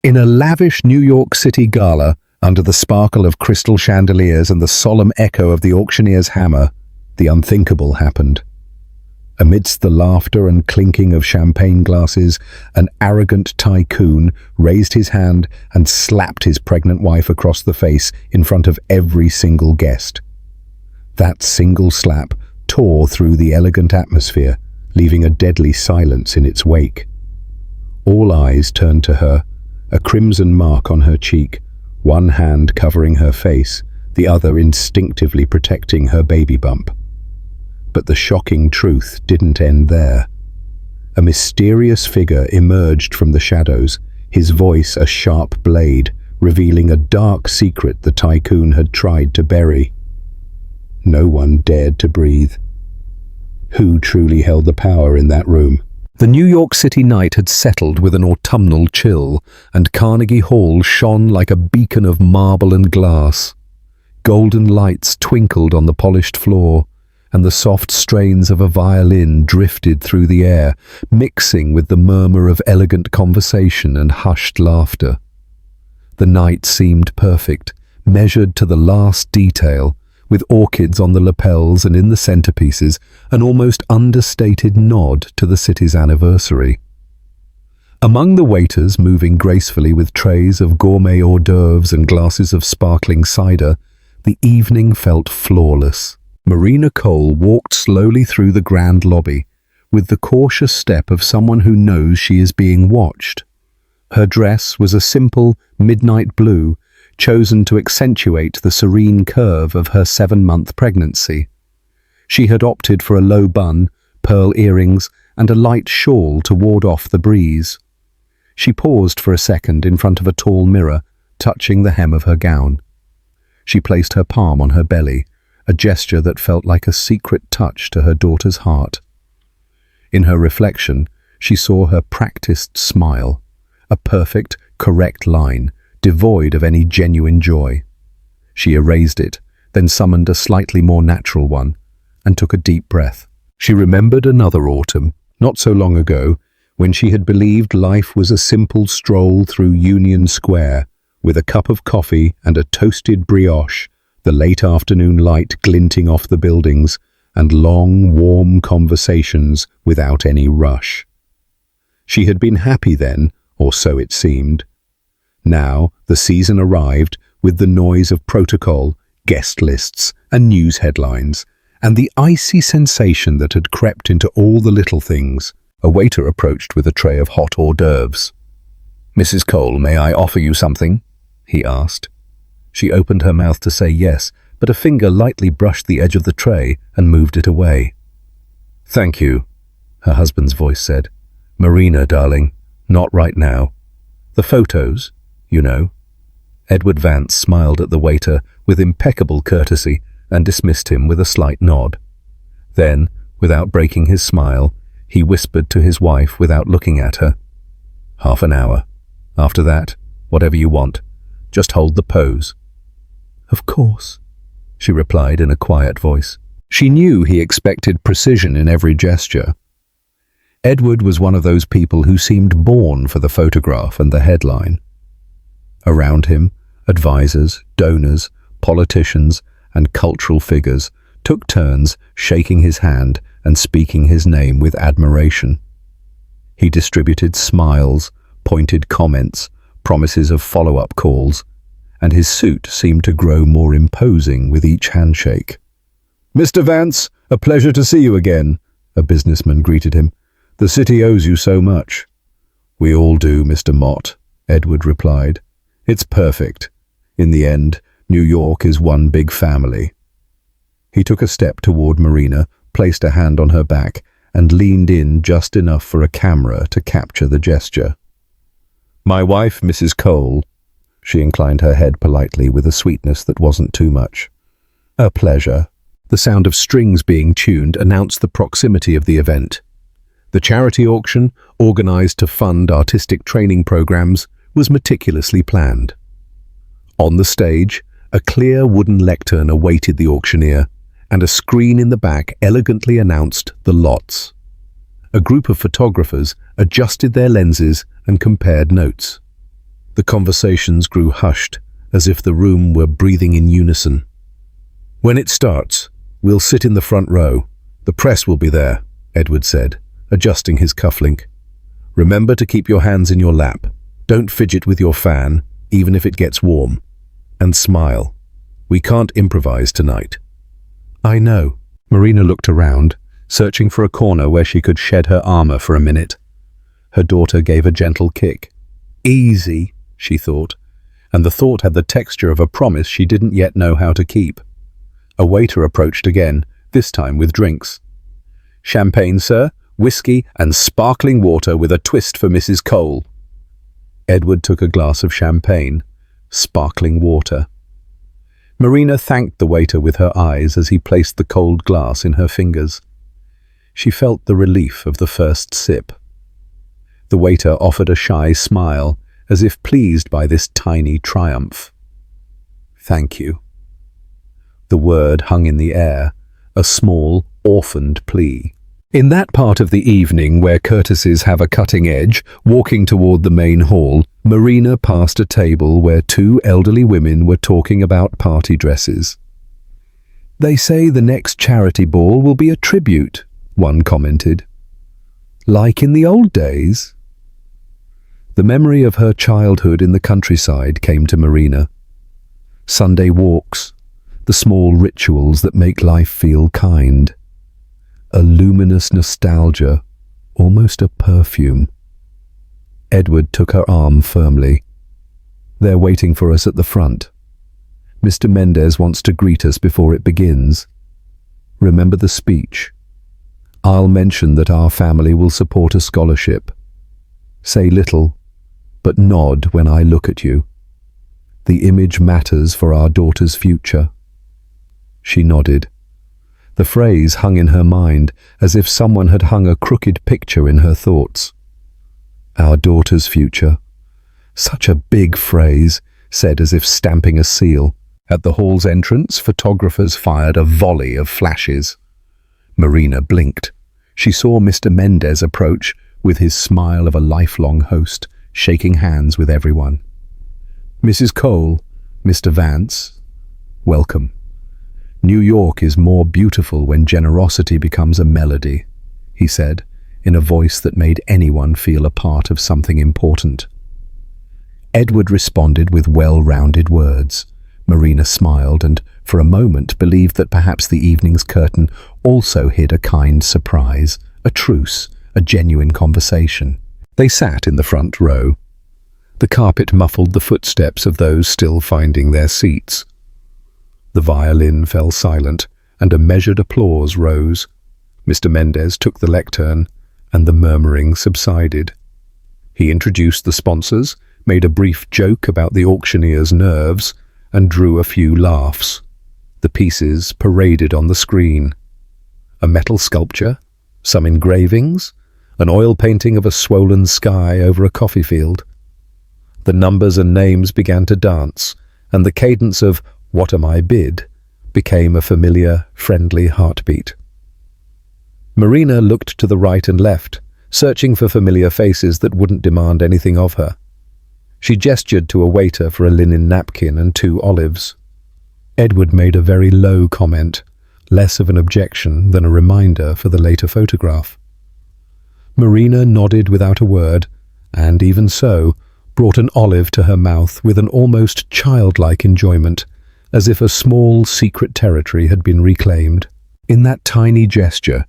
In a lavish New York City gala, under the sparkle of crystal chandeliers and the solemn echo of the auctioneer's hammer, the unthinkable happened. Amidst the laughter and clinking of champagne glasses, an arrogant tycoon raised his hand and slapped his pregnant wife across the face in front of every single guest. That single slap tore through the elegant atmosphere, leaving a deadly silence in its wake. All eyes turned to her, a crimson mark on her cheek, one hand covering her face, the other instinctively protecting her baby bump. But the shocking truth didn't end there. A mysterious figure emerged from the shadows, his voice a sharp blade, revealing a dark secret the tycoon had tried to bury. No one dared to breathe. Who truly held the power in that room? The New York City night had settled with an autumnal chill, and Carnegie Hall shone like a beacon of marble and glass. Golden lights twinkled on the polished floor, and the soft strains of a violin drifted through the air, mixing with the murmur of elegant conversation and hushed laughter. The night seemed perfect, measured to the last detail, with orchids on the lapels and in the centerpieces, an almost understated nod to the city's anniversary. Among the waiters moving gracefully with trays of gourmet hors d'oeuvres and glasses of sparkling cider, the evening felt flawless. Marina Cole walked slowly through the grand lobby, with the cautious step of someone who knows she is being watched. Her dress was a simple midnight blue, chosen to accentuate the serene curve of her 7-month pregnancy. She had opted for a low bun, pearl earrings, and a light shawl to ward off the breeze. She paused for a second in front of a tall mirror, touching the hem of her gown. She placed her palm on her belly, a gesture that felt like a secret touch to her daughter's heart. In her reflection, she saw her practiced smile, a perfect, correct line, devoid of any genuine joy. She erased it, then summoned a slightly more natural one, and took a deep breath. She remembered another autumn, not so long ago, when she had believed life was a simple stroll through Union Square, with a cup of coffee and a toasted brioche, the late afternoon light glinting off the buildings, and long, warm conversations without any rush. She had been happy then, or so it seemed. Now, the season arrived with the noise of protocol, guest lists, and news headlines, and the icy sensation that had crept into all the little things. A waiter approached with a tray of hot hors d'oeuvres. "Mrs. Cole, may I offer you something?" he asked. She opened her mouth to say yes, but a finger lightly brushed the edge of the tray and moved it away. "Thank you," her husband's voice said. "Marina, darling, not right now. The photos, you know." Edward Vance smiled at the waiter with impeccable courtesy and dismissed him with a slight nod. Then, without breaking his smile, he whispered to his wife without looking at her, "Half an hour. After that, whatever you want. Just hold the pose." "Of course," she replied in a quiet voice. She knew he expected precision in every gesture. Edward was one of those people who seemed born for the photograph and the headline. Around him, advisors, donors, politicians, and cultural figures took turns shaking his hand and speaking his name with admiration. He distributed smiles, pointed comments, promises of follow-up calls, and his suit seemed to grow more imposing with each handshake. "Mr. Vance, a pleasure to see you again," a businessman greeted him. "The city owes you so much." "We all do, Mr. Mott," Edward replied. "It's perfect. In the end, New York is one big family." He took a step toward Marina, placed a hand on her back, and leaned in just enough for a camera to capture the gesture. "My wife, Mrs. Cole." She inclined her head politely with a sweetness that wasn't too much. "A pleasure." The sound of strings being tuned announced the proximity of the event. The charity auction, organized to fund artistic training programs, was meticulously planned. On the stage, a clear wooden lectern awaited the auctioneer, and a screen in the back elegantly announced the lots. A group of photographers adjusted their lenses and compared notes. The conversations grew hushed, as if the room were breathing in unison. "When it starts, we'll sit in the front row. The press will be there," Edward said, adjusting his cufflink. "Remember to keep your hands in your lap. Don't fidget with your fan, even if it gets warm. And smile. We can't improvise tonight." "I know." Marina looked around, searching for a corner where she could shed her armor for a minute. Her daughter gave a gentle kick. "Easy," she thought, and the thought had the texture of a promise she didn't yet know how to keep. A waiter approached again, this time with drinks. "Champagne, sir, whiskey and sparkling water with a twist for Mrs. Cole." Edward took a glass of champagne, sparkling water. Marina thanked the waiter with her eyes as he placed the cold glass in her fingers. She felt the relief of the first sip. The waiter offered a shy smile, as if pleased by this tiny triumph. "Thank you." The word hung in the air, a small, orphaned plea. In that part of the evening where courtesies have a cutting edge, walking toward the main hall, Marina passed a table where two elderly women were talking about party dresses. "They say the next charity ball will be a tribute," one commented. "Like in the old days?" The memory of her childhood in the countryside came to Marina. Sunday walks, the small rituals that make life feel kind. A luminous nostalgia, almost a perfume. Edward took her arm firmly. "They're waiting for us at the front. Mr. Mendez wants to greet us before it begins. Remember the speech. I'll mention that our family will support a scholarship. Say little, but nod when I look at you. The image matters for our daughter's future." She nodded. The phrase hung in her mind, as if someone had hung a crooked picture in her thoughts. Our daughter's future. Such a big phrase, said as if stamping a seal. At the hall's entrance, photographers fired a volley of flashes. Marina blinked. She saw Mr. Mendez approach, with his smile of a lifelong host, shaking hands with everyone. "Mrs. Cole, Mr. Vance, welcome. New York is more beautiful when generosity becomes a melody," he said, in a voice that made anyone feel a part of something important. Edward responded with well-rounded words. Marina smiled and, for a moment, believed that perhaps the evening's curtain also hid a kind surprise, a truce, a genuine conversation. They sat in the front row. The carpet muffled the footsteps of those still finding their seats. The violin fell silent, and a measured applause rose. Mr. Mendez took the lectern, and the murmuring subsided. He introduced the sponsors, made a brief joke about the auctioneer's nerves, and drew a few laughs. The pieces paraded on the screen. A metal sculpture, some engravings, an oil painting of a swollen sky over a coffee field. The numbers and names began to dance, and the cadence of "What am I bid?" became a familiar, friendly heartbeat. Marina looked to the right and left, searching for familiar faces that wouldn't demand anything of her. She gestured to a waiter for a linen napkin and 2 olives. Edward made a very low comment, less of an objection than a reminder for the later photograph. Marina nodded without a word, and even so, brought an olive to her mouth with an almost childlike enjoyment, as if a small secret territory had been reclaimed. In that tiny gesture,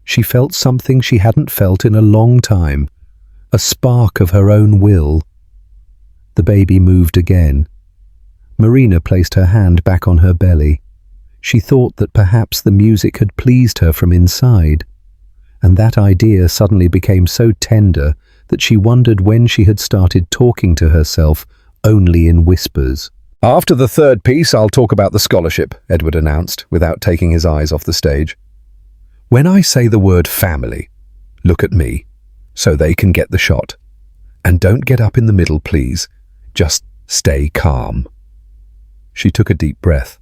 she felt something she hadn't felt in a long time, a spark of her own will. The baby moved again. Marina placed her hand back on her belly. She thought that perhaps the music had pleased her from inside, and that idea suddenly became so tender that she wondered when she had started talking to herself only in whispers. "After the third piece, I'll talk about the scholarship," Edward announced, without taking his eyes off the stage. "When I say the word family, look at me, so they can get the shot. And don't get up in the middle, please. Just stay calm." She took a deep breath.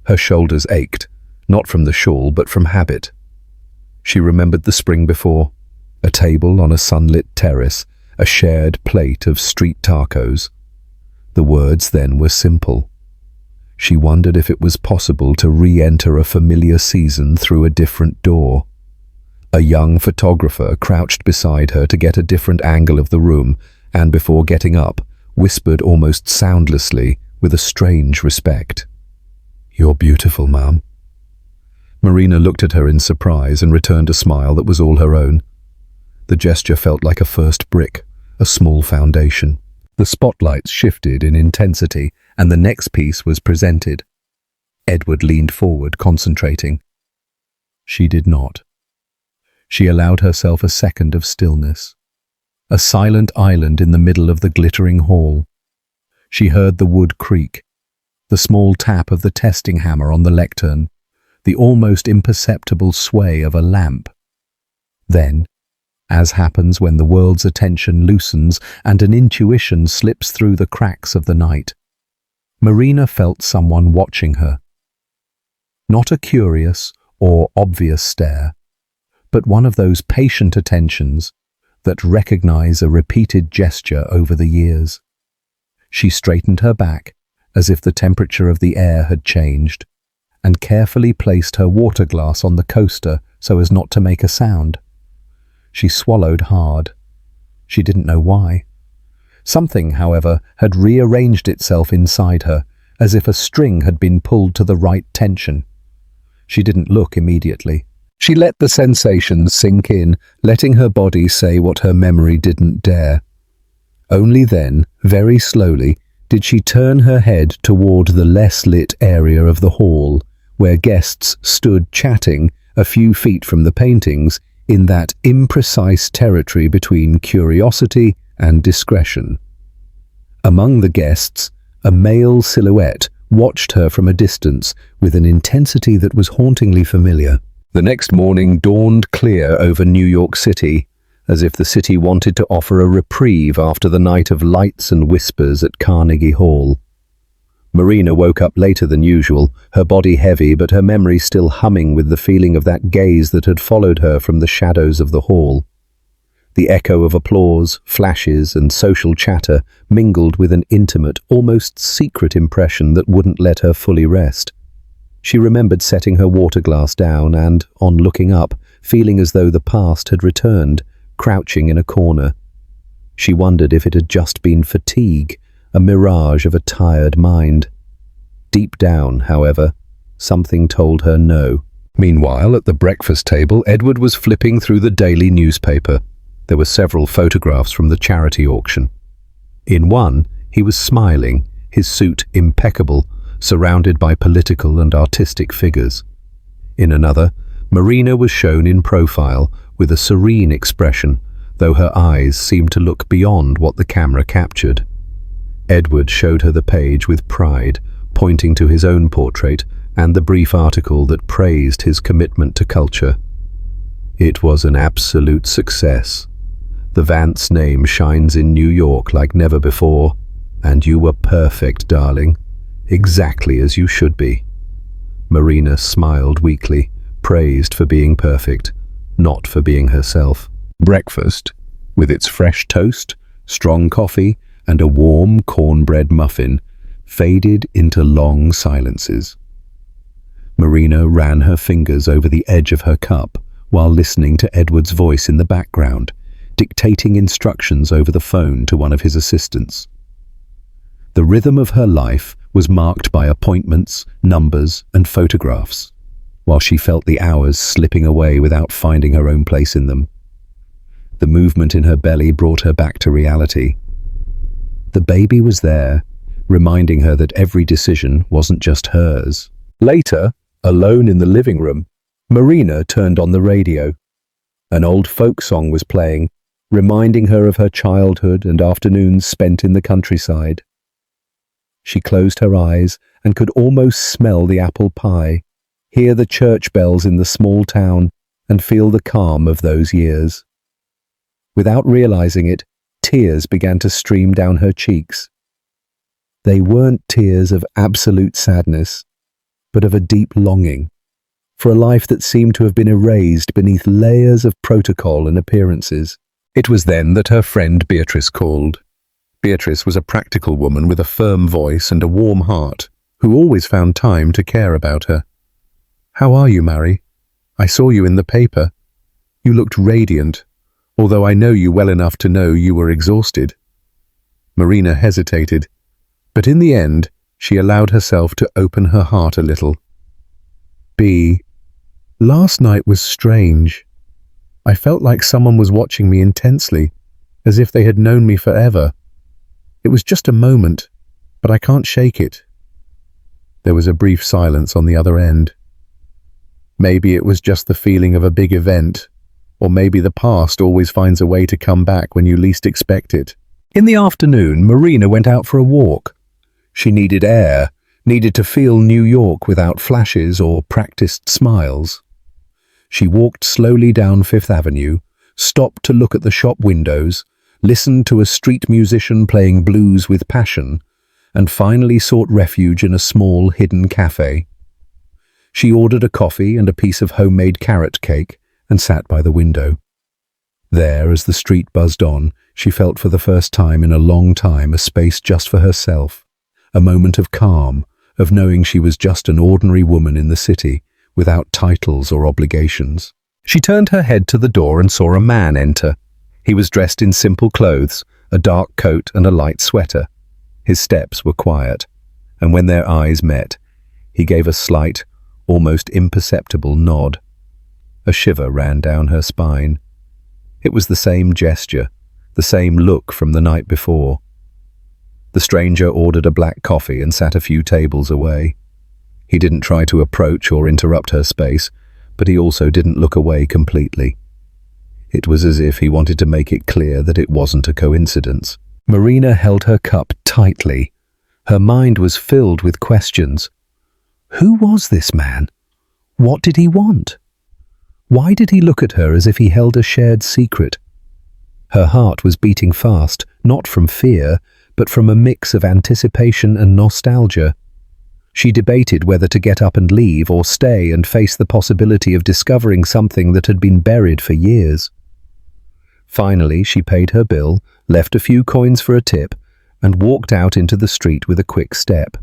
Her shoulders ached, not from the shawl, but from habit. She remembered the spring before, a table on a sunlit terrace, a shared plate of street tacos. The words then were simple. She wondered if it was possible to re-enter a familiar season through a different door. A young photographer crouched beside her to get a different angle of the room, and before getting up, whispered almost soundlessly, with a strange respect, "You're beautiful, Ma'am." Marina looked at her in surprise and returned a smile that was all her own. The gesture felt like a first brick, a small foundation. The spotlights shifted in intensity, and the next piece was presented. Edward leaned forward, concentrating. She did not. She allowed herself a second of stillness. A silent island in the middle of the glittering hall. She heard the wood creak, the small tap of the testing hammer on the lectern, the almost imperceptible sway of a lamp. Then, as happens when the world's attention loosens and an intuition slips through the cracks of the night, Marina felt someone watching her. Not a curious or obvious stare, but one of those patient attentions that recognize a repeated gesture over the years. She straightened her back, as if the temperature of the air had changed, and carefully placed her water glass on the coaster so as not to make a sound. She swallowed hard. She didn't know why. Something, however, had rearranged itself inside her, as if a string had been pulled to the right tension. She didn't look immediately. She let the sensations sink in, letting her body say what her memory didn't dare. Only then, very slowly, did she turn her head toward the less lit area of the hall, where guests stood chatting a few feet from the paintings, in that imprecise territory between curiosity and discretion. Among the guests, a male silhouette watched her from a distance with an intensity that was hauntingly familiar. The next morning dawned clear over New York City, as if the city wanted to offer a reprieve after the night of lights and whispers at Carnegie Hall. Marina woke up later than usual, her body heavy but her memory still humming with the feeling of that gaze that had followed her from the shadows of the hall. The echo of applause, flashes, and social chatter mingled with an intimate, almost secret impression that wouldn't let her fully rest. She remembered setting her water glass down and, on looking up, feeling as though the past had returned, crouching in a corner. She wondered if it had just been fatigue, a mirage of a tired mind. Deep down, however, something told her no. Meanwhile, at the breakfast table, Edward was flipping through the daily newspaper. There were several photographs from the charity auction. In one, he was smiling, his suit impeccable, surrounded by political and artistic figures. In another, Marina was shown in profile with a serene expression, though her eyes seemed to look beyond what the camera captured. Edward showed her the page with pride, pointing to his own portrait and the brief article that praised his commitment to culture. It was an absolute success. The Vance name shines in New York like never before, and you were perfect, darling. Exactly as you should be. Marina smiled weakly, praised for being perfect, not for being herself. Breakfast, with its fresh toast, strong coffee, and a warm cornbread muffin, faded into long silences. Marina ran her fingers over the edge of her cup while listening to Edward's voice in the background, dictating instructions over the phone to one of his assistants. The rhythm of her life was marked by appointments, numbers, and photographs, while she felt the hours slipping away without finding her own place in them. The movement in her belly brought her back to reality. The baby was there, reminding her that every decision wasn't just hers. Later, alone in the living room, Marina turned on the radio. An old folk song was playing, reminding her of her childhood and afternoons spent in the countryside. She closed her eyes and could almost smell the apple pie, hear the church bells in the small town, and feel the calm of those years. Without realizing it, tears began to stream down her cheeks. They weren't tears of absolute sadness, but of a deep longing for a life that seemed to have been erased beneath layers of protocol and appearances. It was then that her friend Beatrice called. Beatrice was a practical woman with a firm voice and a warm heart, who always found time to care about her. "How are you, Mary? I saw you in the paper. You looked radiant, although I know you well enough to know you were exhausted." Marina hesitated, but in the end, she allowed herself to open her heart a little. "B, last night was strange. I felt like someone was watching me intensely, as if they had known me forever. It was just a moment, but I can't shake it." There was a brief silence on the other end. Maybe it was just the feeling of a big event, or maybe the past always finds a way to come back when you least expect it. In the afternoon, Marina went out for a walk. She needed air, needed to feel New York without flashes or practiced smiles. She walked slowly down Fifth Avenue, stopped to look at the shop windows, listened to a street musician playing blues with passion, and finally sought refuge in a small, hidden cafe. She ordered a coffee and a piece of homemade carrot cake and sat by the window. There, as the street buzzed on, she felt for the first time in a long time a space just for herself, a moment of calm, of knowing she was just an ordinary woman in the city, without titles or obligations. She turned her head to the door and saw a man enter. He was dressed in simple clothes, a dark coat and a light sweater. His steps were quiet, and when their eyes met, he gave a slight, almost imperceptible nod. A shiver ran down her spine. It was the same gesture, the same look from the night before. The stranger ordered a black coffee and sat a few tables away. He didn't try to approach or interrupt her space, but he also didn't look away completely. It was as if he wanted to make it clear that it wasn't a coincidence. Marina held her cup tightly. Her mind was filled with questions. Who was this man? What did he want? Why did he look at her as if he held a shared secret? Her heart was beating fast, not from fear, but from a mix of anticipation and nostalgia. She debated whether to get up and leave or stay and face the possibility of discovering something that had been buried for years. Finally, she paid her bill, left a few coins for a tip, and walked out into the street with a quick step.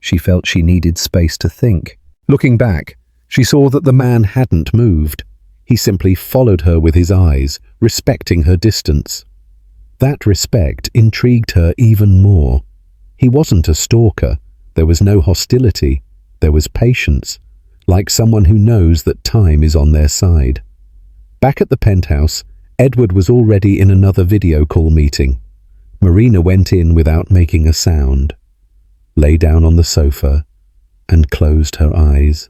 She felt she needed space to think. Looking back, she saw that the man hadn't moved. He simply followed her with his eyes, respecting her distance. That respect intrigued her even more. He wasn't a stalker. There was no hostility. There was patience, like someone who knows that time is on their side. Back at the penthouse, Edward was already in another video call meeting. Marina went in without making a sound, lay down on the sofa, and closed her eyes.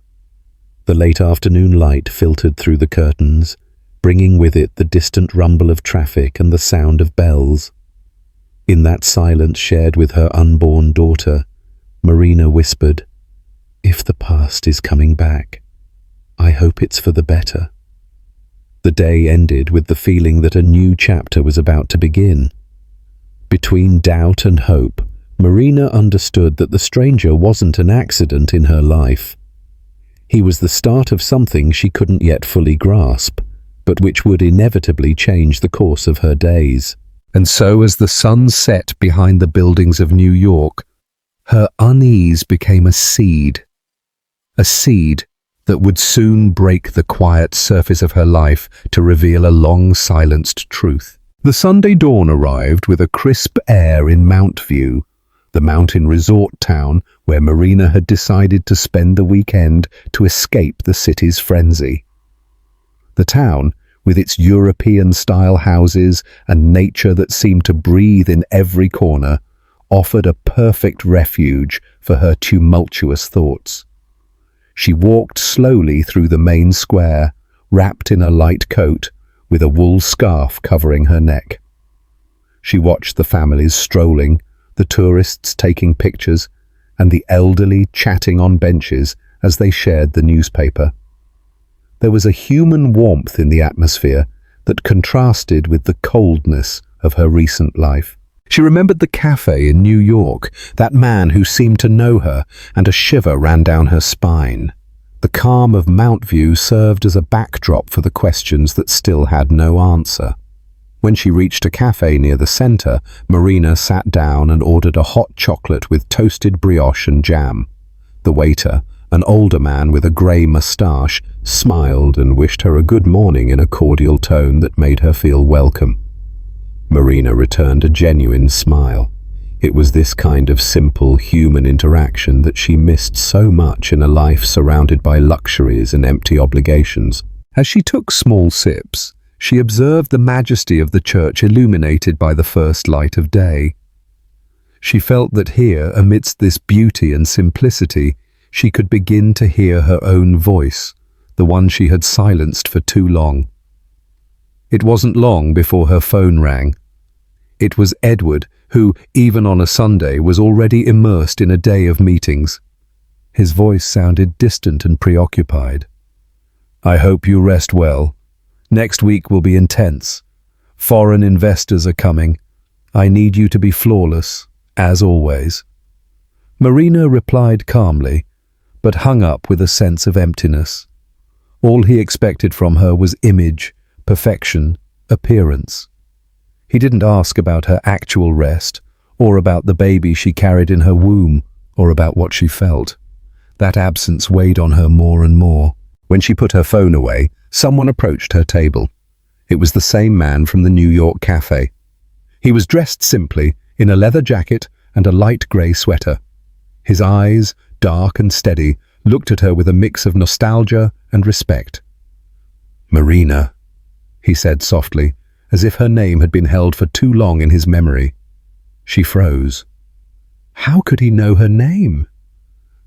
The late afternoon light filtered through the curtains, bringing with it the distant rumble of traffic and the sound of bells. In that silence shared with her unborn daughter, Marina whispered, "If the past is coming back, I hope it's for the better." The day ended with the feeling that a new chapter was about to begin. Between doubt and hope, Marina understood that the stranger wasn't an accident in her life. He was the start of something she couldn't yet fully grasp, but which would inevitably change the course of her days. And so, as the sun set behind the buildings of New York, her unease became a seed that would soon break the quiet surface of her life to reveal a long-silenced truth. The Sunday dawn arrived with a crisp air in Mount View, the mountain resort town where Marina had decided to spend the weekend to escape the city's frenzy. The town, with its European-style houses and nature that seemed to breathe in every corner, offered a perfect refuge for her tumultuous thoughts. She walked slowly through the main square, wrapped in a light coat, with a wool scarf covering her neck. She watched the families strolling, the tourists taking pictures, and the elderly chatting on benches as they shared the newspaper. There was a human warmth in the atmosphere that contrasted with the coldness of her recent life. She remembered the cafe in New York, that man who seemed to know her, and a shiver ran down her spine. The calm of Mount View served as a backdrop for the questions that still had no answer. When she reached a cafe near the center, Marina sat down and ordered a hot chocolate with toasted brioche and jam. The waiter, an older man with a grey moustache, smiled and wished her a good morning in a cordial tone that made her feel welcome. Marina returned a genuine smile. It was this kind of simple human interaction that she missed so much in a life surrounded by luxuries and empty obligations. As she took small sips, she observed the majesty of the church illuminated by the first light of day. She felt that here, amidst this beauty and simplicity, she could begin to hear her own voice, the one she had silenced for too long. It wasn't long before her phone rang. It was Edward, who, even on a Sunday, was already immersed in a day of meetings. His voice sounded distant and preoccupied. "I hope you rest well. Next week will be intense. Foreign investors are coming. I need you to be flawless, as always." Marina replied calmly, but hung up with a sense of emptiness. All he expected from her was image, perfection, appearance. He didn't ask about her actual rest, or about the baby she carried in her womb, or about what she felt. That absence weighed on her more and more. When she put her phone away, someone approached her table. It was the same man from the New York cafe. He was dressed simply, in a leather jacket and a light grey sweater. His eyes, dark and steady, looked at her with a mix of nostalgia and respect. "Marina," he said softly, as if her name had been held for too long in his memory. She froze. How could he know her name?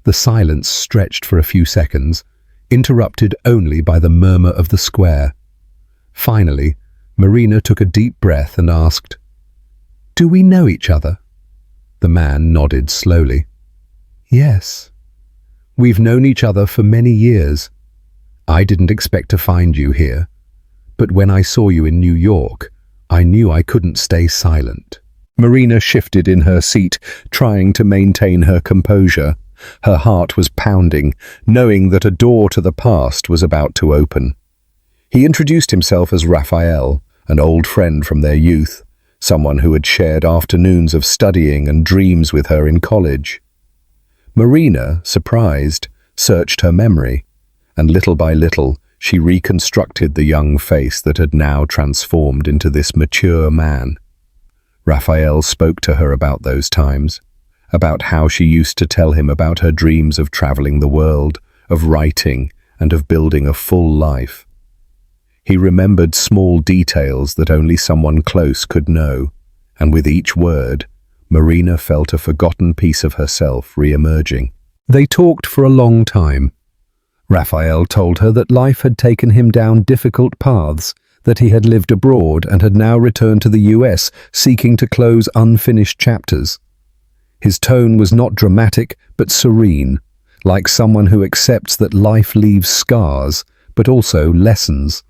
The silence stretched for a few seconds, interrupted only by the murmur of the square. Finally, Marina took a deep breath and asked, "Do we know each other?" The man nodded slowly. "Yes. We've known each other for many years. I didn't expect to find you here, but when I saw you in New York, I knew I couldn't stay silent." Marina shifted in her seat, trying to maintain her composure. Her heart was pounding, knowing that a door to the past was about to open. He introduced himself as Raphael, an old friend from their youth, someone who had shared afternoons of studying and dreams with her in college. Marina, surprised, searched her memory, and little by little, she reconstructed the young face that had now transformed into this mature man. Raphael spoke to her about those times, about how she used to tell him about her dreams of traveling the world, of writing, and of building a full life. He remembered small details that only someone close could know, and with each word, Marina felt a forgotten piece of herself re-emerging. They talked for a long time. Raphael told her that life had taken him down difficult paths, that he had lived abroad and had now returned to the US, seeking to close unfinished chapters. His tone was not dramatic, but serene, like someone who accepts that life leaves scars, but also lessons.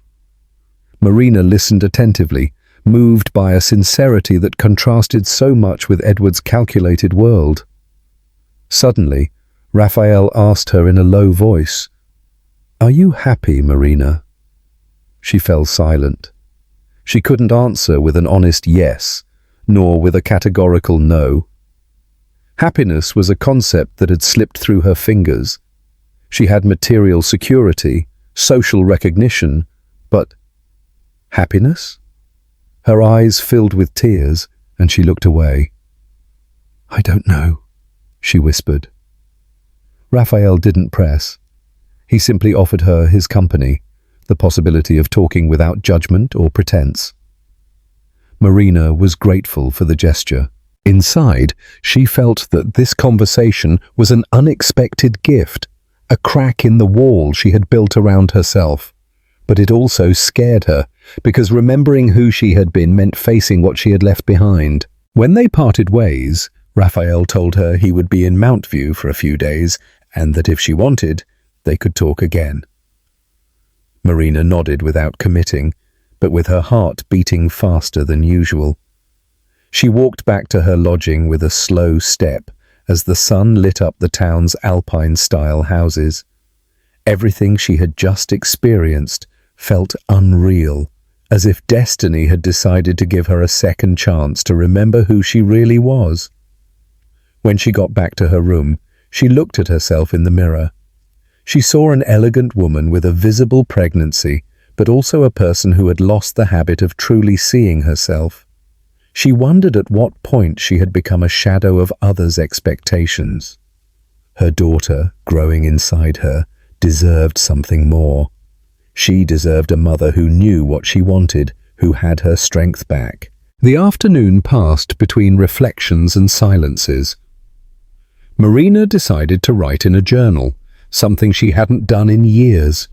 Marina listened attentively, moved by a sincerity that contrasted so much with Edward's calculated world. Suddenly, Raphael asked her in a low voice, "Are you happy, Marina?" She fell silent. She couldn't answer with an honest yes, nor with a categorical no. Happiness was a concept that had slipped through her fingers. She had material security, social recognition, but happiness? Her eyes filled with tears, and she looked away. "I don't know," she whispered. Raphael didn't press. He simply offered her his company, the possibility of talking without judgment or pretense. Marina was grateful for the gesture. Inside, she felt that this conversation was an unexpected gift, a crack in the wall she had built around herself. But it also scared her, because remembering who she had been meant facing what she had left behind. When they parted ways, Raphael told her he would be in Mount View for a few days, and that if she wanted, they could talk again. Marina nodded without committing, but with her heart beating faster than usual. She walked back to her lodging with a slow step as the sun lit up the town's Alpine-style houses. Everything she had just experienced felt unreal, as if destiny had decided to give her a second chance to remember who she really was. When she got back to her room, she looked at herself in the mirror. She saw an elegant woman with a visible pregnancy, but also a person who had lost the habit of truly seeing herself. She wondered at what point she had become a shadow of others' expectations. Her daughter, growing inside her, deserved something more. She deserved a mother who knew what she wanted, who had her strength back. The afternoon passed between reflections and silences. Marina decided to write in a journal, something she hadn't done in years.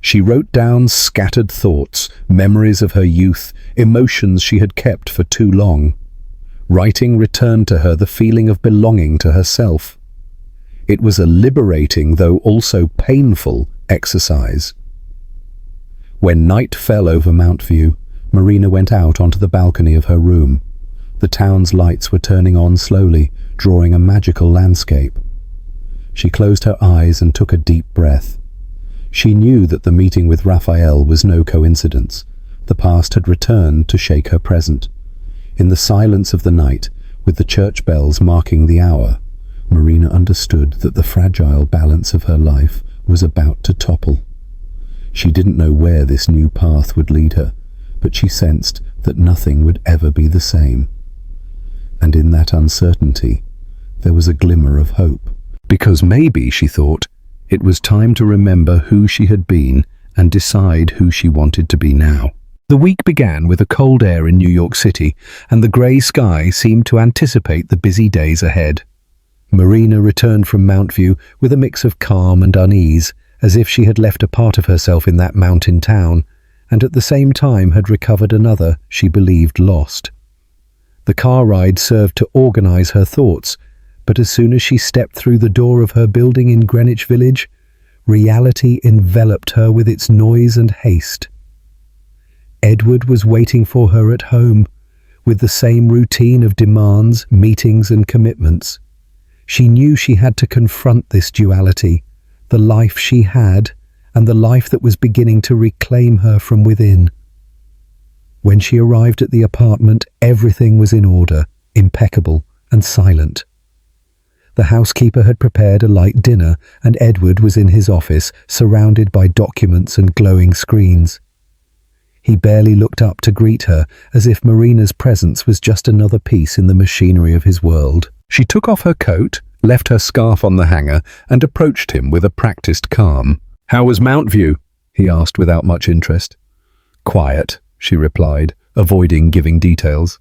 She wrote down scattered thoughts, memories of her youth, emotions she had kept for too long. Writing returned to her the feeling of belonging to herself. It was a liberating, though also painful, exercise. When night fell over Mount View, Marina went out onto the balcony of her room. The town's lights were turning on slowly, drawing a magical landscape. She closed her eyes and took a deep breath. She knew that the meeting with Raphael was no coincidence. The past had returned to shake her present. In the silence of the night, with the church bells marking the hour, Marina understood that the fragile balance of her life was about to topple. She didn't know where this new path would lead her, but she sensed that nothing would ever be the same. And in that uncertainty, there was a glimmer of hope. Because maybe, she thought, it was time to remember who she had been and decide who she wanted to be now. The week began with a cold air in New York City, and the grey sky seemed to anticipate the busy days ahead. Marina returned from Mount View with a mix of calm and unease, as if she had left a part of herself in that mountain town, and at the same time had recovered another she believed lost. The car ride served to organize her thoughts, but as soon as she stepped through the door of her building in Greenwich Village, reality enveloped her with its noise and haste. Edward was waiting for her at home, with the same routine of demands, meetings, and commitments. She knew she had to confront this duality, the life she had and the life that was beginning to reclaim her from within. When she arrived at the apartment, everything was in order, impeccable and silent. The housekeeper had prepared a light dinner, and Edward was in his office, surrounded by documents and glowing screens. He barely looked up to greet her, as if Marina's presence was just another piece in the machinery of his world. She took off her coat, left her scarf on the hanger, and approached him with a practiced calm. "How was Mount View?" he asked without much interest. "Quiet," she replied, avoiding giving details.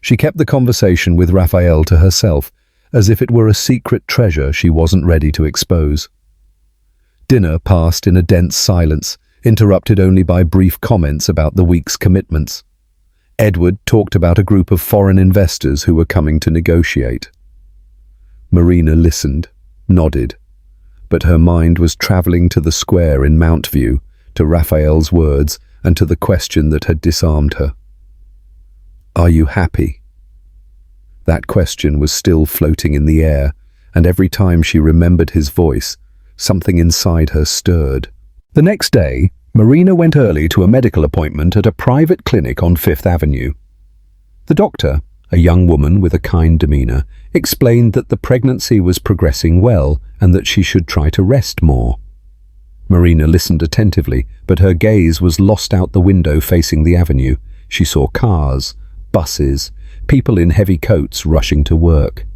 She kept the conversation with Raphael to herself, as if it were a secret treasure she wasn't ready to expose. Dinner passed in a dense silence, interrupted only by brief comments about the week's commitments. Edward talked about a group of foreign investors who were coming to negotiate. Marina listened, nodded, but her mind was traveling to the square in Mount View, to Raphael's words, and to the question that had disarmed her. "Are you happy?" That question was still floating in the air, and every time she remembered his voice, something inside her stirred. The next day, Marina went early to a medical appointment at a private clinic on Fifth Avenue. The doctor, a young woman with a kind demeanor, explained that the pregnancy was progressing well and that she should try to rest more. Marina listened attentively, but her gaze was lost out the window facing the avenue. She saw cars, buses, people in heavy coats rushing to work.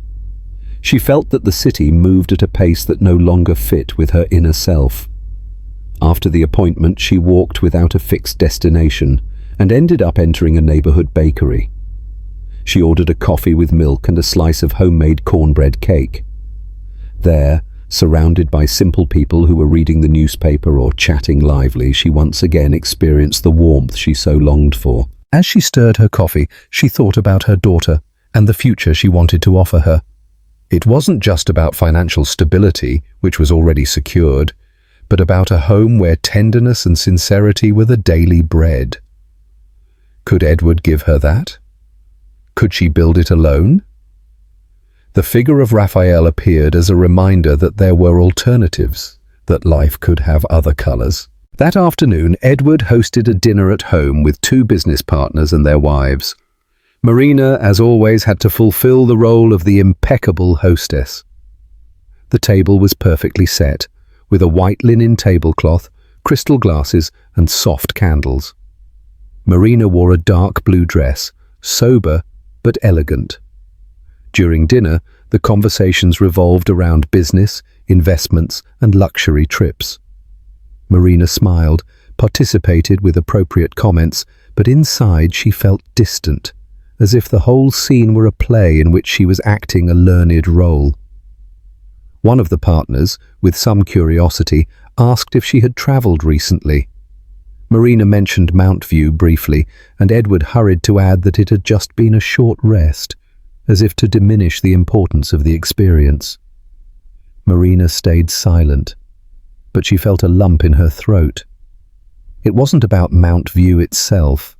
She felt that the city moved at a pace that no longer fit with her inner self. After the appointment, she walked without a fixed destination and ended up entering a neighborhood bakery. She ordered a coffee with milk and a slice of homemade cornbread cake. There, surrounded by simple people who were reading the newspaper or chatting lively, she once again experienced the warmth she so longed for. As she stirred her coffee, she thought about her daughter and the future she wanted to offer her. It wasn't just about financial stability, which was already secured, but about a home where tenderness and sincerity were the daily bread. Could Edward give her that? Could she build it alone? The figure of Raphael appeared as a reminder that there were alternatives, that life could have other colors. That afternoon, Edward hosted a dinner at home with two business partners and their wives. Marina, as always, had to fulfill the role of the impeccable hostess. The table was perfectly set, with a white linen tablecloth, crystal glasses, and soft candles. Marina wore a dark blue dress, sober but elegant. During dinner, the conversations revolved around business, investments, and luxury trips. Marina smiled, participated with appropriate comments, but inside she felt distant, as if the whole scene were a play in which she was acting a learned role. One of the partners, with some curiosity, asked if she had travelled recently. Marina mentioned Mount View briefly, and Edward hurried to add that it had just been a short rest, as if to diminish the importance of the experience. Marina stayed silent, but she felt a lump in her throat. It wasn't about Mount View itself,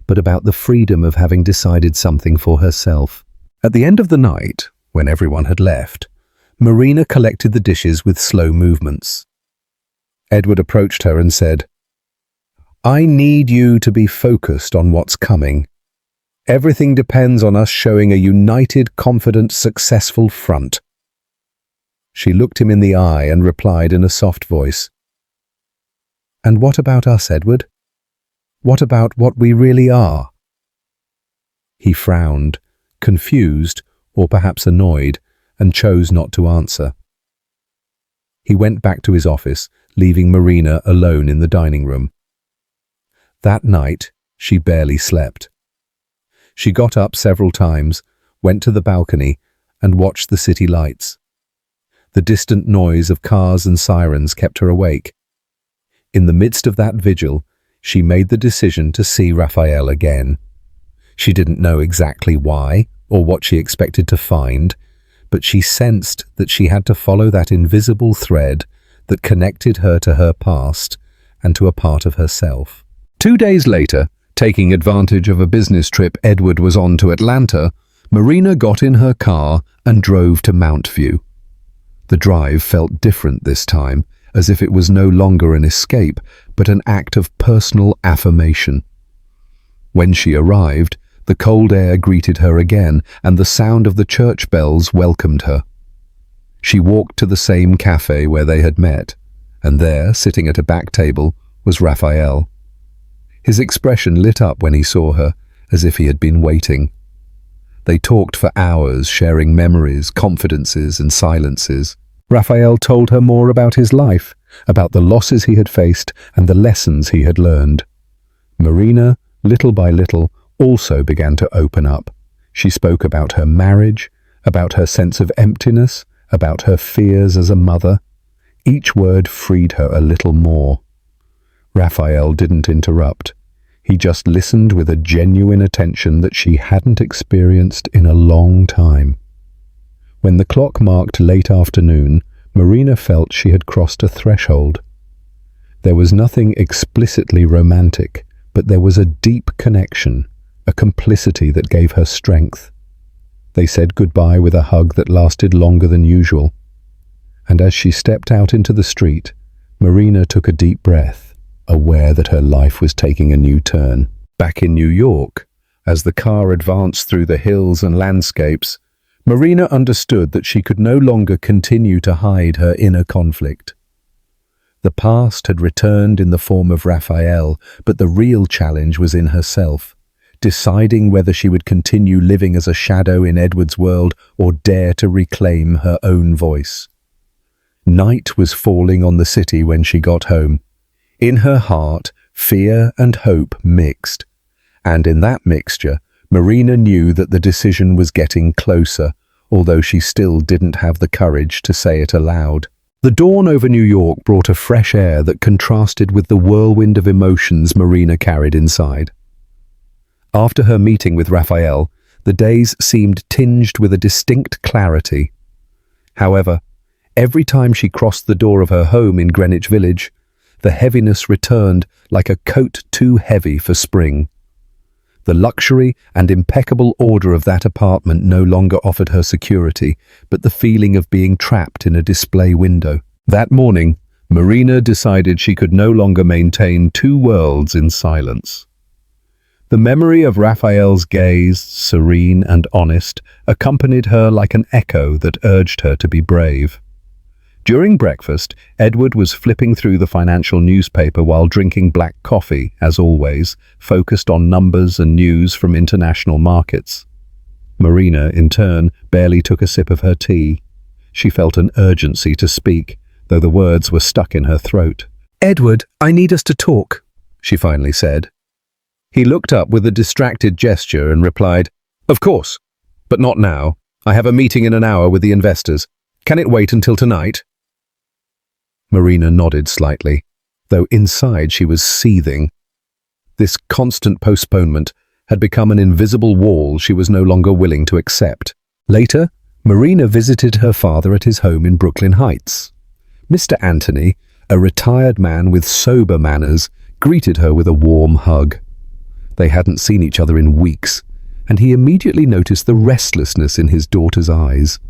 but about the freedom of having decided something for herself. At the end of the night, when everyone had left, Marina collected the dishes with slow movements. Edward approached her and said, "I need you to be focused on what's coming. Everything depends on us showing a united, confident, successful front." She looked him in the eye and replied in a soft voice, "And what about us, Edward? What about what we really are?" He frowned, confused or perhaps annoyed, and chose not to answer. He went back to his office, leaving Marina alone in the dining room. That night, she barely slept. She got up several times, went to the balcony, and watched the city lights. The distant noise of cars and sirens kept her awake. In the midst of that vigil, she made the decision to see Raphael again. She didn't know exactly why or what she expected to find, but she sensed that she had to follow that invisible thread that connected her to her past and to a part of herself. 2 days later, taking advantage of a business trip Edward was on to Atlanta, Marina got in her car and drove to Mount View. The drive felt different this time, as if it was no longer an escape, but an act of personal affirmation. When she arrived, the cold air greeted her again, and the sound of the church bells welcomed her. She walked to the same cafe where they had met, and there, sitting at a back table, was Raphael. His expression lit up when he saw her, as if he had been waiting. They talked for hours, sharing memories, confidences, and silences. Raphael told her more about his life, about the losses he had faced and the lessons he had learned. Marina, little by little, also began to open up. She spoke about her marriage, about her sense of emptiness, about her fears as a mother. Each word freed her a little more. Raphael didn't interrupt. He just listened with a genuine attention that she hadn't experienced in a long time. When the clock marked late afternoon, Marina felt she had crossed a threshold. There was nothing explicitly romantic, but there was a deep connection, a complicity that gave her strength. They said goodbye with a hug that lasted longer than usual. And as she stepped out into the street, Marina took a deep breath, aware that her life was taking a new turn. Back in New York, as the car advanced through the hills and landscapes, Marina understood that she could no longer continue to hide her inner conflict. The past had returned in the form of Raphael, but the real challenge was in herself, deciding whether she would continue living as a shadow in Edward's world or dare to reclaim her own voice. Night was falling on the city when she got home. In her heart, fear and hope mixed, and in that mixture, Marina knew that the decision was getting closer, although she still didn't have the courage to say it aloud. The dawn over New York brought a fresh air that contrasted with the whirlwind of emotions Marina carried inside. After her meeting with Raphael, the days seemed tinged with a distinct clarity. However, every time she crossed the door of her home in Greenwich Village, the heaviness returned like a coat too heavy for spring. The luxury and impeccable order of that apartment no longer offered her security, but the feeling of being trapped in a display window. That morning, Marina decided she could no longer maintain two worlds in silence. The memory of Raphael's gaze, serene and honest, accompanied her like an echo that urged her to be brave. During breakfast, Edward was flipping through the financial newspaper while drinking black coffee, as always, focused on numbers and news from international markets. Marina, in turn, barely took a sip of her tea. She felt an urgency to speak, though the words were stuck in her throat. "Edward, I need us to talk," she finally said. He looked up with a distracted gesture and replied, "Of course, but not now. I have a meeting in an hour with the investors. Can it wait until tonight?" Marina nodded slightly, though inside she was seething. This constant postponement had become an invisible wall she was no longer willing to accept. Later, Marina visited her father at his home in Brooklyn Heights. Mr. Anthony, a retired man with sober manners, greeted her with a warm hug. They hadn't seen each other in weeks, and he immediately noticed the restlessness in his daughter's eyes.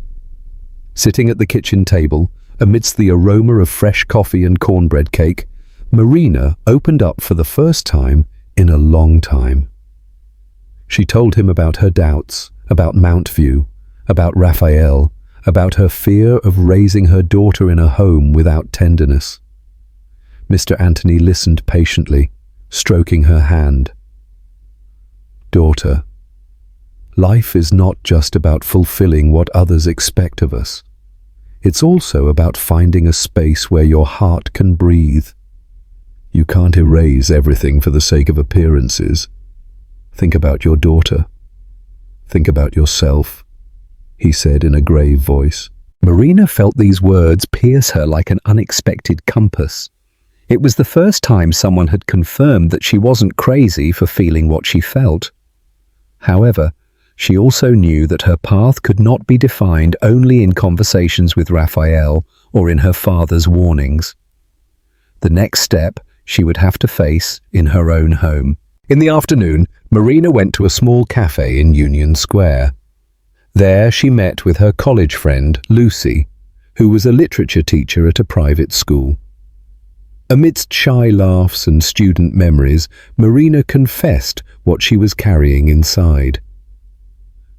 Sitting at the kitchen table, amidst the aroma of fresh coffee and cornbread cake, Marina opened up for the first time in a long time. She told him about her doubts, about Mount View, about Raphael, about her fear of raising her daughter in a home without tenderness. Mr. Anthony listened patiently, stroking her hand. "Daughter, life is not just about fulfilling what others expect of us. It's also about finding a space where your heart can breathe. You can't erase everything for the sake of appearances. Think about your daughter. Think about yourself," he said in a grave voice. Marina felt these words pierce her like an unexpected compass. It was the first time someone had confirmed that she wasn't crazy for feeling what she felt. However, she also knew that her path could not be defined only in conversations with Raphael or in her father's warnings. The next step she would have to face in her own home. In the afternoon, Marina went to a small cafe in Union Square. There she met with her college friend, Lucy, who was a literature teacher at a private school. Amidst shy laughs and student memories, Marina confessed what she was carrying inside.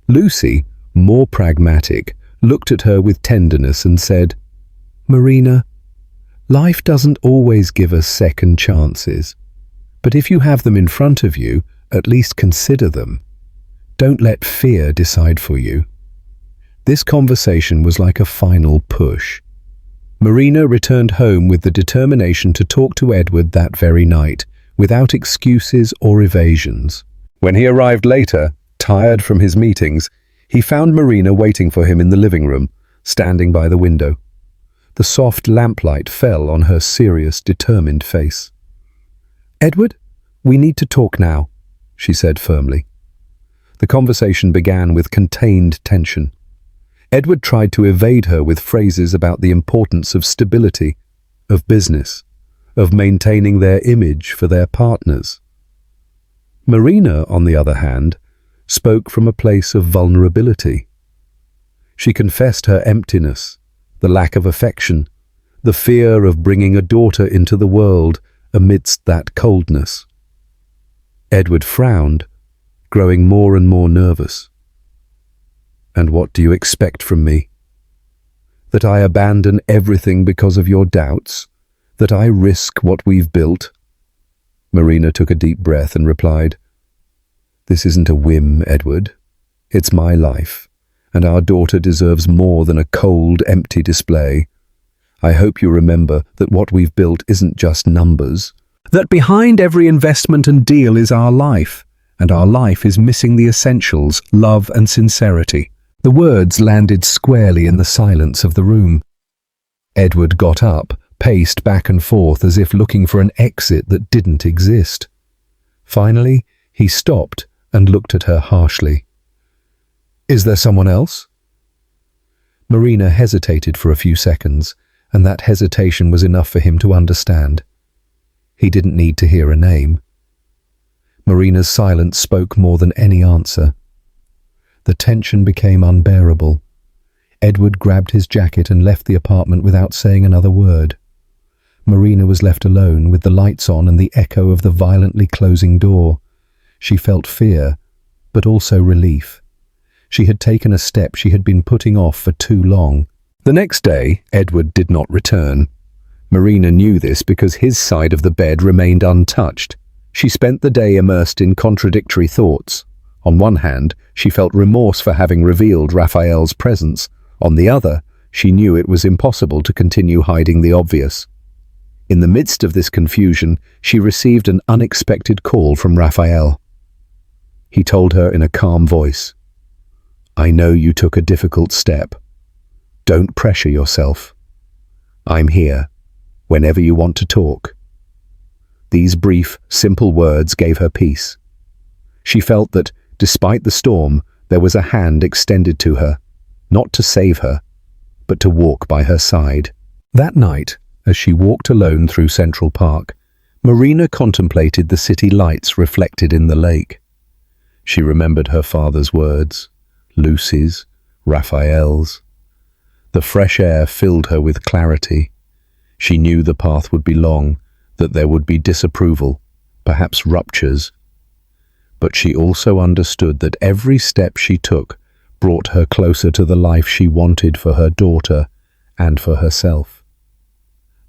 Lucy, more pragmatic, looked at her with tenderness and said, "Marina, life doesn't always give us second chances, but if you have them in front of you, at least consider them. Don't let fear decide for you." This conversation was like a final push. Marina returned home with the determination to talk to Edward that very night, without excuses or evasions. When he arrived later, tired from his meetings, he found Marina waiting for him in the living room, standing by the window. The soft lamplight fell on her serious, determined face. "Edward, we need to talk now," she said firmly. The conversation began with contained tension. Edward tried to evade her with phrases about the importance of stability, of business, of maintaining their image for their partners. Marina, on the other hand, spoke from a place of vulnerability. She confessed her emptiness, the lack of affection, the fear of bringing a daughter into the world amidst that coldness. Edward frowned, growing more and more nervous. "And what do you expect from me? That I abandon everything because of your doubts? That I risk what we've built?" Marina took a deep breath and replied, "This isn't a whim, Edward. It's my life, and our daughter deserves more than a cold, empty display. I hope you remember that what we've built isn't just numbers. That behind every investment and deal is our life, and our life is missing the essentials, love and sincerity." The words landed squarely in the silence of the room. Edward got up, paced back and forth as if looking for an exit that didn't exist. Finally, he stopped and looked at her harshly. "Is there someone else?" Marina hesitated for a few seconds, and that hesitation was enough for him to understand. He didn't need to hear a name. Marina's silence spoke more than any answer. The tension became unbearable. Edward grabbed his jacket and left the apartment without saying another word. Marina was left alone with the lights on and the echo of the violently closing door. She felt fear, but also relief. She had taken a step she had been putting off for too long. The next day, Edward did not return. Marina knew this because his side of the bed remained untouched. She spent the day immersed in contradictory thoughts. On one hand, she felt remorse for having revealed Raphael's presence. On the other, she knew it was impossible to continue hiding the obvious. In the midst of this confusion, she received an unexpected call from Raphael. He told her in a calm voice, "I know you took a difficult step. Don't pressure yourself. I'm here, whenever you want to talk." These brief, simple words gave her peace. She felt that, despite the storm, there was a hand extended to her, not to save her, but to walk by her side. That night, as she walked alone through Central Park, Marina contemplated the city lights reflected in the lake. She remembered her father's words, Lucy's, Raphael's. The fresh air filled her with clarity. She knew the path would be long, that there would be disapproval, perhaps ruptures. But she also understood that every step she took brought her closer to the life she wanted for her daughter and for herself.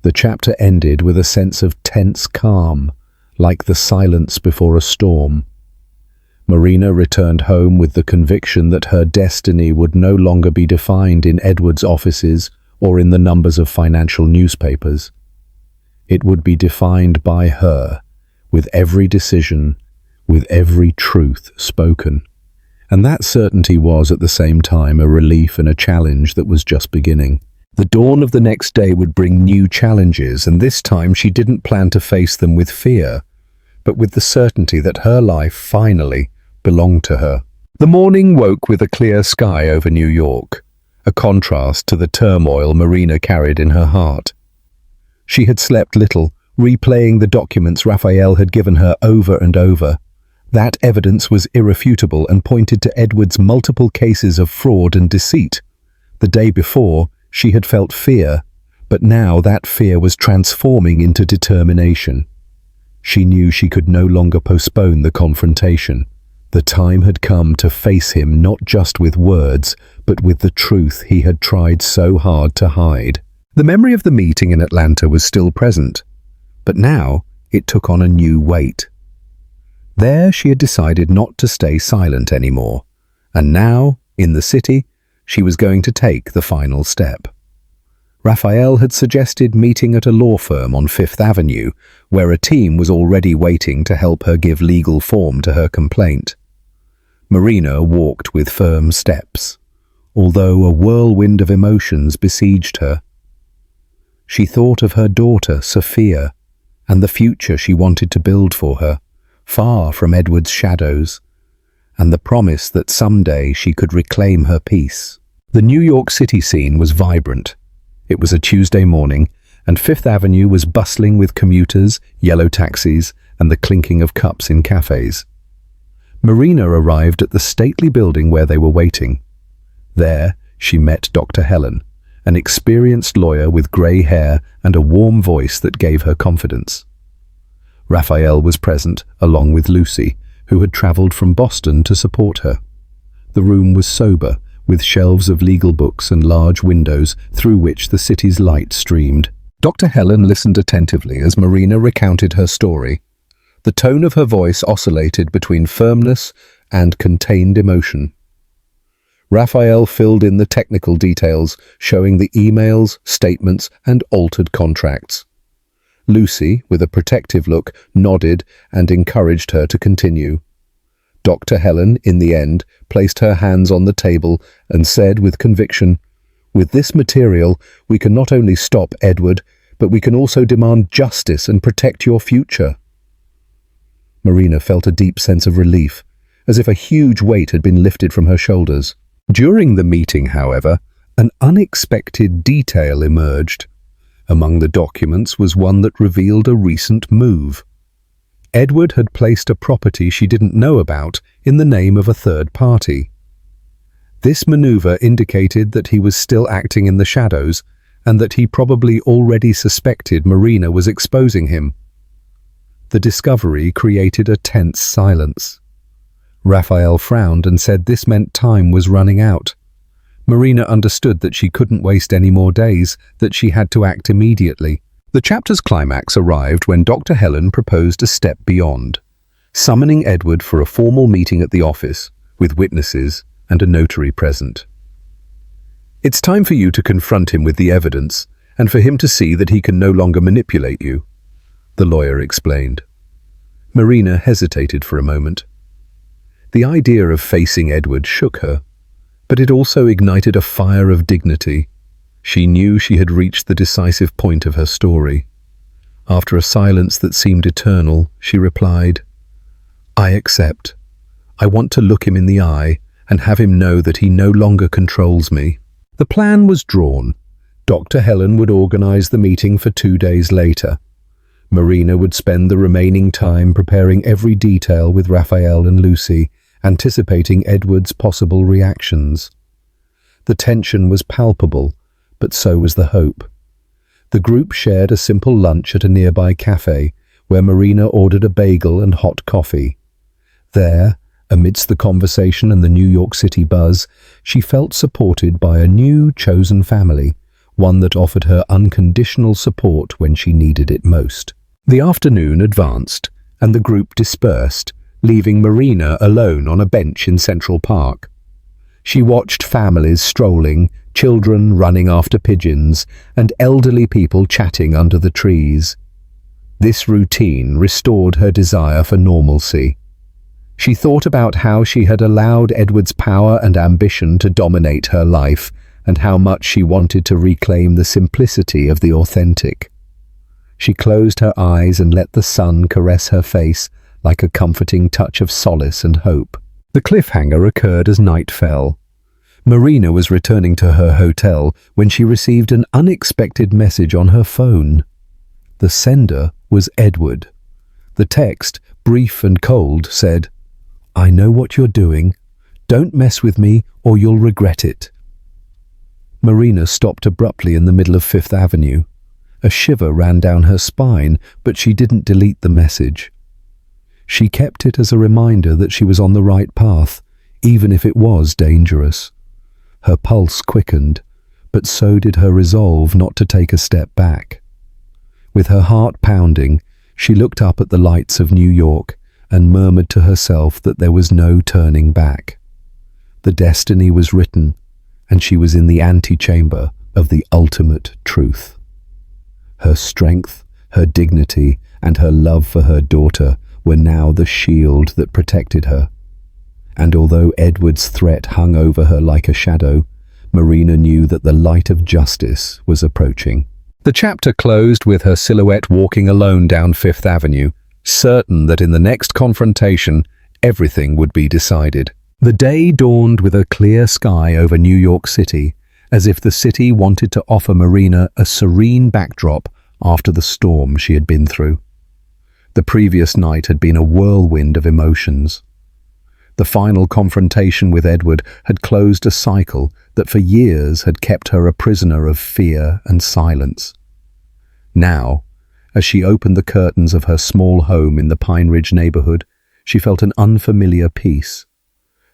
The chapter ended with a sense of tense calm, like the silence before a storm. Marina returned home with the conviction that her destiny would no longer be defined in Edward's offices or in the numbers of financial newspapers. It would be defined by her, with every decision, with every truth spoken. And that certainty was at the same time a relief and a challenge that was just beginning. The dawn of the next day would bring new challenges, and this time she didn't plan to face them with fear, but with the certainty that her life finally belonged to her. The morning woke with a clear sky over New York, a contrast to the turmoil Marina carried in her heart. She had slept little, replaying the documents Raphael had given her over and over. That evidence was irrefutable and pointed to Edward's multiple cases of fraud and deceit. The day before, she had felt fear, but now that fear was transforming into determination. She knew she could no longer postpone the confrontation. The time had come to face him not just with words, but with the truth he had tried so hard to hide. The memory of the meeting in Atlanta was still present, but now it took on a new weight. There she had decided not to stay silent anymore, and now, in the city, she was going to take the final step. Raphael had suggested meeting at a law firm on Fifth Avenue, where a team was already waiting to help her give legal form to her complaint. Marina walked with firm steps, although a whirlwind of emotions besieged her. She thought of her daughter, Sophia, and the future she wanted to build for her, far from Edward's shadows, and the promise that someday she could reclaim her peace. The New York City scene was vibrant. It was a Tuesday morning, and Fifth Avenue was bustling with commuters, yellow taxis, and the clinking of cups in cafes. Marina arrived at the stately building where they were waiting. There, she met Dr. Helen, an experienced lawyer with grey hair and a warm voice that gave her confidence. Raphael was present, along with Lucy, who had travelled from Boston to support her. The room was sober, with shelves of legal books and large windows through which the city's light streamed. Dr. Helen listened attentively as Marina recounted her story. The tone of her voice oscillated between firmness and contained emotion. Raphael filled in the technical details, showing the emails, statements, and altered contracts. Lucy, with a protective look, nodded and encouraged her to continue. Dr. Helen, in the end, placed her hands on the table and said with conviction, "With this material, we can not only stop Edward, but we can also demand justice and protect your future." Marina felt a deep sense of relief, as if a huge weight had been lifted from her shoulders. During the meeting, however, an unexpected detail emerged. Among the documents was one that revealed a recent move. Edward had placed a property she didn't know about in the name of a third party. This maneuver indicated that he was still acting in the shadows and that he probably already suspected Marina was exposing him. The discovery created a tense silence. Raphael frowned and said this meant time was running out. Marina understood that she couldn't waste any more days, that she had to act immediately. The chapter's climax arrived when Dr. Helen proposed a step beyond, summoning Edward for a formal meeting at the office, with witnesses and a notary present. "It's time for you to confront him with the evidence, and for him to see that he can no longer manipulate you," the lawyer explained. Marina hesitated for a moment. The idea of facing Edward shook her, but it also ignited a fire of dignity. She knew she had reached the decisive point of her story. After a silence that seemed eternal, she replied, "I accept. I want to look him in the eye and have him know that he no longer controls me." The plan was drawn. Dr. Helen would organize the meeting for 2 days later. Marina would spend the remaining time preparing every detail with Raphael and Lucy, anticipating Edward's possible reactions. The tension was palpable, but so was the hope. The group shared a simple lunch at a nearby cafe, where Marina ordered a bagel and hot coffee. There, amidst the conversation and the New York City buzz, she felt supported by a new chosen family, one that offered her unconditional support when she needed it most. The afternoon advanced, and the group dispersed, leaving Marina alone on a bench in Central Park. She watched families strolling, children running after pigeons, and elderly people chatting under the trees. This routine restored her desire for normalcy. She thought about how she had allowed Edward's power and ambition to dominate her life, and how much she wanted to reclaim the simplicity of the authentic. She closed her eyes and let the sun caress her face like a comforting touch of solace and hope. The cliffhanger occurred as night fell. Marina was returning to her hotel when she received an unexpected message on her phone. The sender was Edward. The text, brief and cold, said, "I know what you're doing. Don't mess with me or you'll regret it." Marina stopped abruptly in the middle of Fifth Avenue. A shiver ran down her spine, but she didn't delete the message. She kept it as a reminder that she was on the right path, even if it was dangerous. Her pulse quickened, but so did her resolve not to take a step back. With her heart pounding, she looked up at the lights of New York and murmured to herself that there was no turning back. The destiny was written, and she was in the antechamber of the ultimate truth. Her strength, her dignity, and her love for her daughter were now the shield that protected her. And although Edward's threat hung over her like a shadow, Marina knew that the light of justice was approaching. The chapter closed with her silhouette walking alone down Fifth Avenue, certain that in the next confrontation, everything would be decided. The day dawned with a clear sky over New York City, as if the city wanted to offer Marina a serene backdrop after the storm she had been through. The previous night had been a whirlwind of emotions. The final confrontation with Edward had closed a cycle that for years had kept her a prisoner of fear and silence. Now, as she opened the curtains of her small home in the Pine Ridge neighborhood, she felt an unfamiliar peace.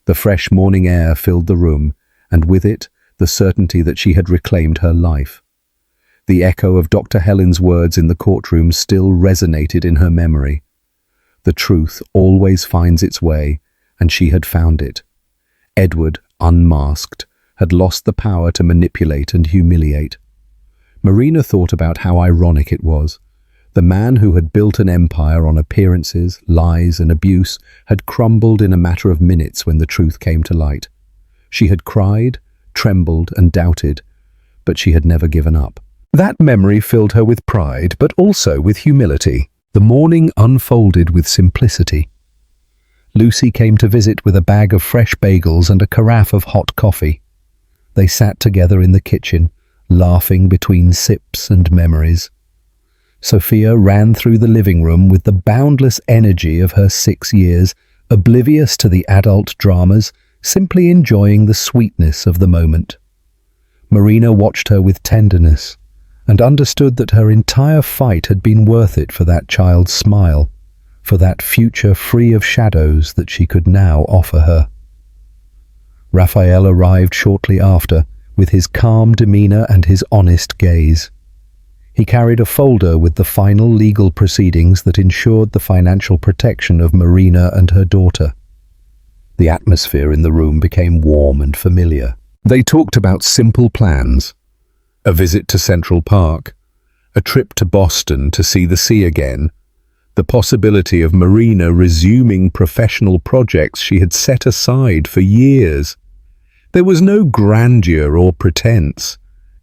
The fresh morning air filled the room, and with it, the certainty that she had reclaimed her life. The echo of Dr. Helen's words in the courtroom still resonated in her memory. The truth always finds its way, and she had found it. Edward, unmasked, had lost the power to manipulate and humiliate. Marina thought about how ironic it was. The man who had built an empire on appearances, lies, and abuse had crumbled in a matter of minutes when the truth came to light. She had cried, trembled, and doubted, but she had never given up. That memory filled her with pride, but also with humility. The morning unfolded with simplicity. Lucy came to visit with a bag of fresh bagels and a carafe of hot coffee. They sat together in the kitchen, laughing between sips and memories. Sophia ran through the living room with the boundless energy of her 6 years, oblivious to the adult dramas, simply enjoying the sweetness of the moment. Marina watched her with tenderness and understood that her entire fight had been worth it for that child's smile, for that future free of shadows that she could now offer her. Raphael arrived shortly after, with his calm demeanor and his honest gaze. He carried a folder with the final legal proceedings that ensured the financial protection of Marina and her daughter. The atmosphere in the room became warm and familiar. They talked about simple plans: a visit to Central Park, a trip to Boston to see the sea again, the possibility of Marina resuming professional projects she had set aside for years. There was no grandeur or pretense,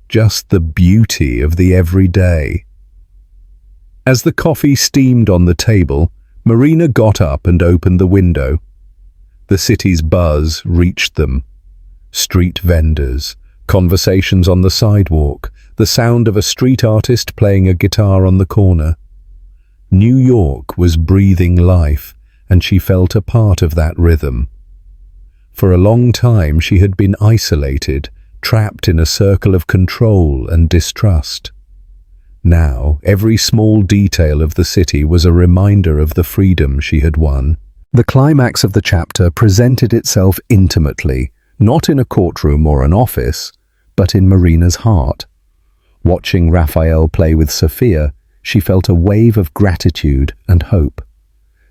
just the beauty of the everyday. As the coffee steamed on the table, Marina got up and opened the window. The city's buzz reached them. Street vendors, conversations on the sidewalk, the sound of a street artist playing a guitar on the corner. New York was breathing life, and she felt a part of that rhythm. For a long time she had been isolated, trapped in a circle of control and distrust. Now, every small detail of the city was a reminder of the freedom she had won. The climax of the chapter presented itself intimately, not in a courtroom or an office, but in Marina's heart. Watching Raphael play with Sophia, she felt a wave of gratitude and hope.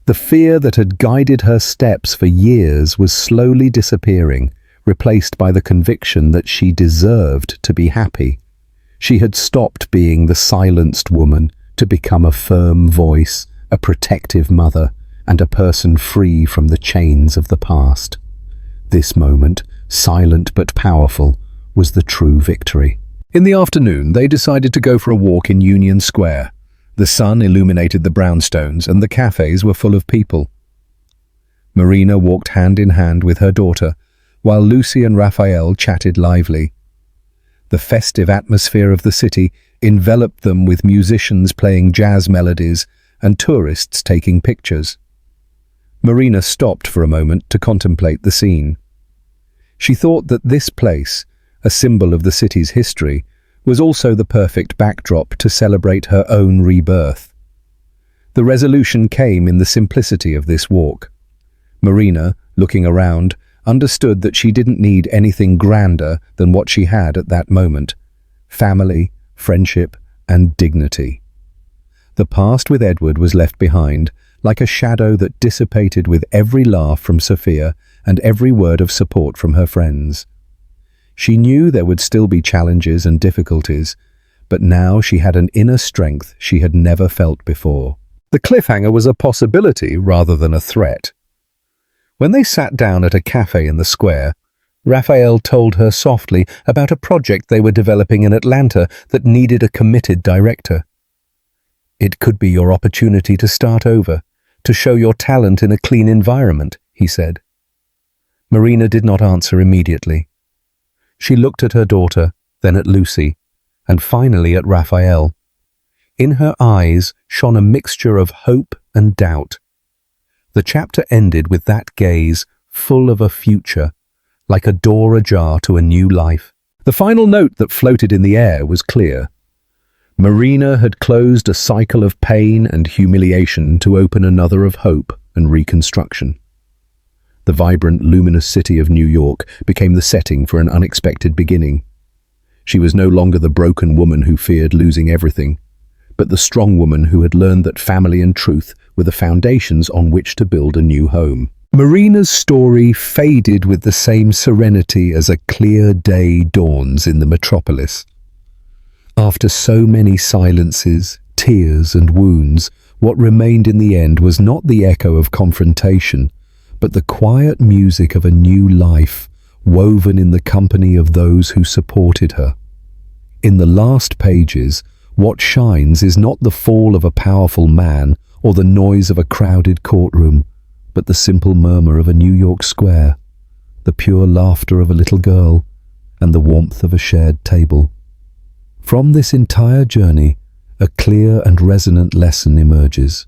The fear that had guided her steps for years was slowly disappearing, replaced by the conviction that she deserved to be happy. She had stopped being the silenced woman to become a firm voice, a protective mother, and a person free from the chains of the past. This moment, silent but powerful, was the true victory. In the afternoon, they decided to go for a walk in Union Square. The sun illuminated the brownstones, and the cafes were full of people. Marina walked hand in hand with her daughter, while Lucy and Raphael chatted lively. The festive atmosphere of the city enveloped them, with musicians playing jazz melodies and tourists taking pictures. Marina stopped for a moment to contemplate the scene. She thought that this place, a symbol of the city's history, was also the perfect backdrop to celebrate her own rebirth. The resolution came in the simplicity of this walk. Marina, looking around, understood that she didn't need anything grander than what she had at that moment: family, friendship, and dignity. The past with Edward was left behind, like a shadow that dissipated with every laugh from Sophia and every word of support from her friends. She knew there would still be challenges and difficulties, but now she had an inner strength she had never felt before. The cliffhanger was a possibility rather than a threat. When they sat down at a cafe in the square, Raphael told her softly about a project they were developing in Atlanta that needed a committed director. "It could be your opportunity to start over, to show your talent in a clean environment," he said. Marina did not answer immediately. She looked at her daughter, then at Lucy, and finally at Raphael. In her eyes shone a mixture of hope and doubt. The chapter ended with that gaze, full of a future, like a door ajar to a new life. The final note that floated in the air was clear. Marina had closed a cycle of pain and humiliation to open another of hope and reconstruction. The vibrant, luminous city of New York became the setting for an unexpected beginning. She was no longer the broken woman who feared losing everything, but the strong woman who had learned that family and truth were the foundations on which to build a new home. Marina's story faded with the same serenity as a clear day dawns in the metropolis. After so many silences, tears, and wounds, what remained in the end was not the echo of confrontation, but the quiet music of a new life, woven in the company of those who supported her. In the last pages, what shines is not the fall of a powerful man or the noise of a crowded courtroom, but the simple murmur of a New York square, the pure laughter of a little girl, and the warmth of a shared table. From this entire journey, a clear and resonant lesson emerges.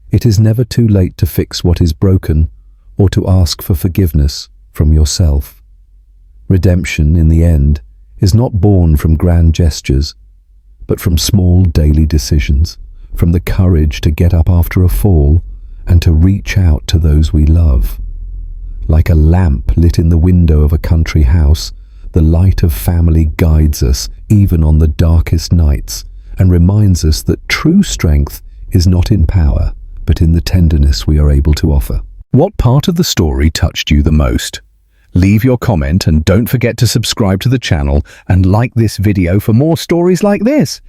It is never too late to fix what is broken, or to ask for forgiveness from yourself. Redemption, in the end, is not born from grand gestures, but from small daily decisions, from the courage to get up after a fall and to reach out to those we love. Like a lamp lit in the window of a country house, the light of family guides us even on the darkest nights and reminds us that true strength is not in power, but in the tenderness we are able to offer. What part of the story touched you the most? Leave your comment and don't forget to subscribe to the channel and like this video for more stories like this.